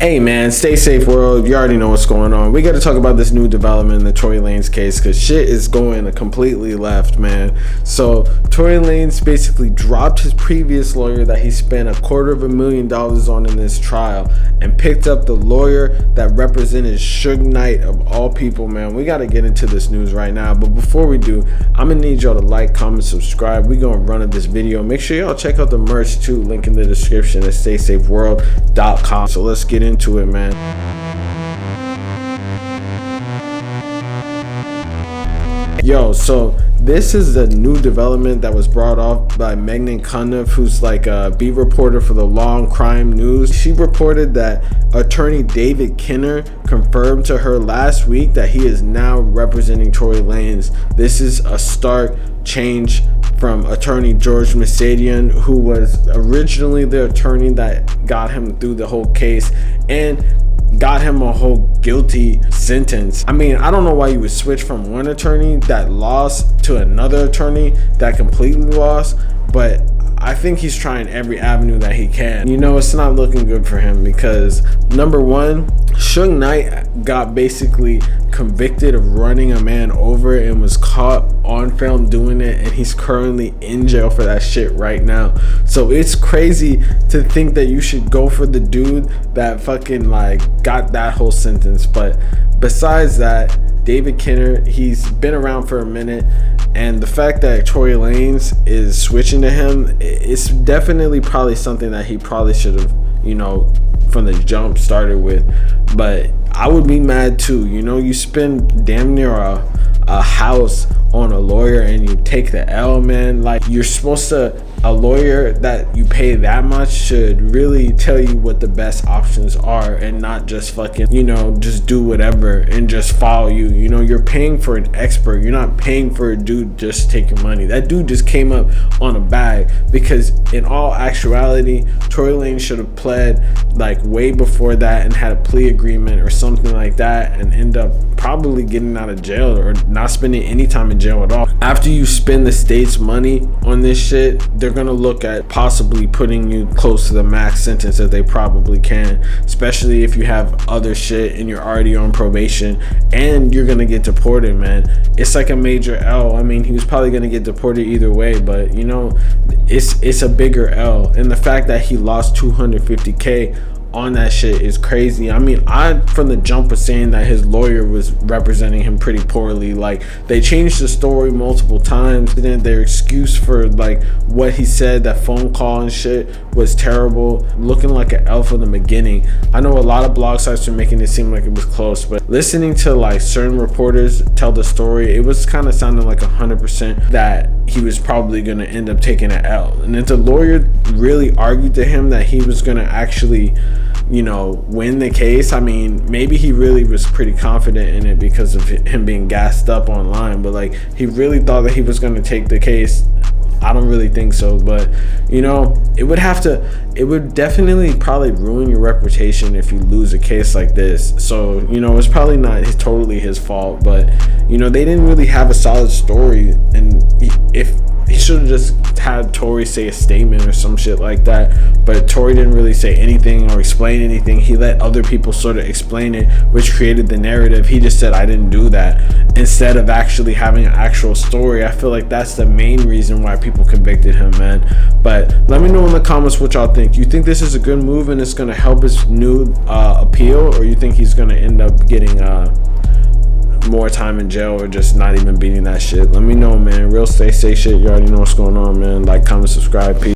Hey man, stay safe world. You already know what's going on. We got to talk about this new development in the Tory Lanez case because shit is going completely left, man. So Tory Lanez basically dropped his previous lawyer that he spent $250,000 on in this trial and picked up the lawyer that represented SUGE Knight of all people, man. We got to get into this news right now, but before we do, I'm gonna need y'all to like, comment, subscribe. We gonna run up this video. Make sure y'all check out the merch too, link in the description at staysafeworld.com. So let's get into it, man. Yo, so this is the new development that was brought off by KENNER, who's like a beat reporter for the Law and Crime News. She reported that attorney David KENNER confirmed to her last week that he is now representing Tory Lanez. This is a stark change from attorney George Messadian, who was originally the attorney that got him through the whole case and got him a whole guilty sentence. I mean, I don't know why you would switch from one attorney that lost to another attorney that completely lost, but I think he's trying every avenue that he can. You know, it's not looking good for him because number one, SUGE Knight got basically convicted of running a man over and was caught on film doing it, and he's currently in jail for that shit right now. So it's crazy to think that you should go for the dude that fucking like got that whole sentence. But besides that, David KENNER, he's been around for a minute, and the fact that Tory Lanez is switching to him, it's definitely probably something that he probably should have, you know, from the jump started with. But I would be mad too. You know, you spend damn near a house on a lawyer and you take the L, man. Like, you're supposed to, a lawyer that you pay that much should really tell you what the best options are and not just fucking, you know, just do whatever and just follow you. You know, you're paying for an expert. You're not paying for a dude just to take your money. That dude just came up on a bag, because in all actuality, Tory Lanez should have pled like way before that and had a plea agreement or something like that and end up probably getting out of jail or not spending any time in jail at all. After you spend the state's money on this shit, they're gonna look at possibly putting you close to the max sentence that they probably can, especially if you have other shit and you're already on probation and you're gonna get deported, man. It's like a major L. I mean, he was probably gonna get deported either way, but you know, it's a bigger L. And the fact that he lost $250K on that shit is crazy. I mean, I from the jump was saying that his lawyer was representing him pretty poorly. Like, they changed the story multiple times, and then their excuse for like what he said, that phone call and shit, was terrible, looking like an L from the beginning. I know a lot of blog sites were making it seem like it was close, but listening to like certain reporters tell the story, it was kind of sounding like 100% that he was probably going to end up taking an L. And if the lawyer really argued to him that he was going to actually, you know, win the case, I mean, maybe he really was pretty confident in it because of him being gassed up online, but like, he really thought that he was going to take the case. I don't really think so, but you know, it would definitely probably ruin your reputation if you lose a case like this. So, you know, it's probably not totally his fault, but you know, they didn't really have a solid story, and if he should have just had Tory say a statement or some shit like that, but Tory didn't really say anything or explain anything. He let other people sort of explain it, which created the narrative. He just said, I didn't do that, instead of actually having an actual story. I feel like that's the main reason why people convicted him, man. But let me know in the comments what y'all think. You think this is a good move and it's going to help his new appeal, or you think he's going to end up getting more time in jail or just not even beating that shit? Let me know, man. Real stay safe shit. You already know what's going on, man. Like, comment, subscribe. Peace.